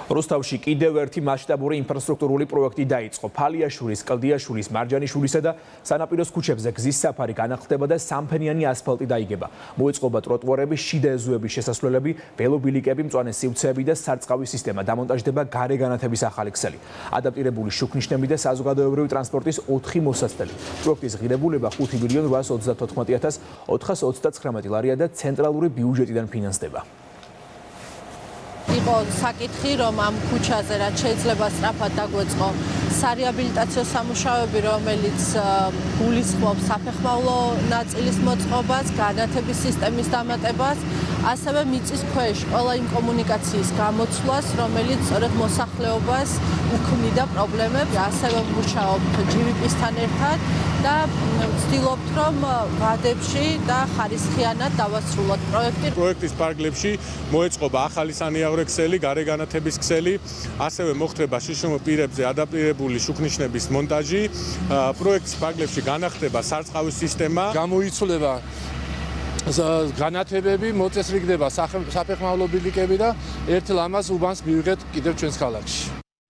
რუსთავში კიდევ ერთი მასშტაბური ინფრასტრუქტურული პროექტი დაიწყო. ფალიაშვილის, კლდიაშვილის, მარჯანიშვილისა და სანაპიროს ქუჩებზე გზის საფარი განახლდება და სამფენიანი ასფალტი დაიგება. მოეწყობა ტროტუარები, შიდა ეზოების შესასვლელები, ველობილიკები, მწვანე სივრცეები და სარწყავი სისტემა. დამონტაჟდება გარე განათების ახალი ქსელი. ადაპტირებული შუქნიშნები და საზოგადოებრივი ტრანსპორტის 4 მოსაცდელი. პროექტის ღირებულება 5.834.429 ლარია და ცენტრალური ბიუჯეტიდან ფინანსდება. იყო საკითხი, რომ ამ ქუჩაზე რაც შეიძლება სწრაფად დაგვეწყო სარეაბილიტაციო სამუშაოები, რომელიც გულისხმობს საფეხმავლო ნაწილის მოწყობას, განათების სისტემის დამატებას, ასევე მიწის ქვეშ ყველა იმ კომუნიკაციის გამოცვლას, რომელიც სწორედ მოსახლეობას უქმნიდა პრობლემებს. ასევე მუშაობთ GVP-სთან ერთად და ვცდილობთ, რომ ვადებში და ხარისხიანად დავასრულოთ პროექტი. პროექტის პარკლებში მოეწყობა ახალი სანიაღვრე ქსელი, გარე განათების ქსელი, ასევე მოხდება შიშრომო პირებზე ადაპტირებული შუქნიშნების მონტაჟი. პროექტის პარკლებში განახდება სარწყავი სისტემა, გამოიცვლება განათებები, მოწესრიგდება საფეხმავლო ბილიკები და ერთ ლამაზ უბანს მივიღეთ კიდევ ჩვენს ქალაქში.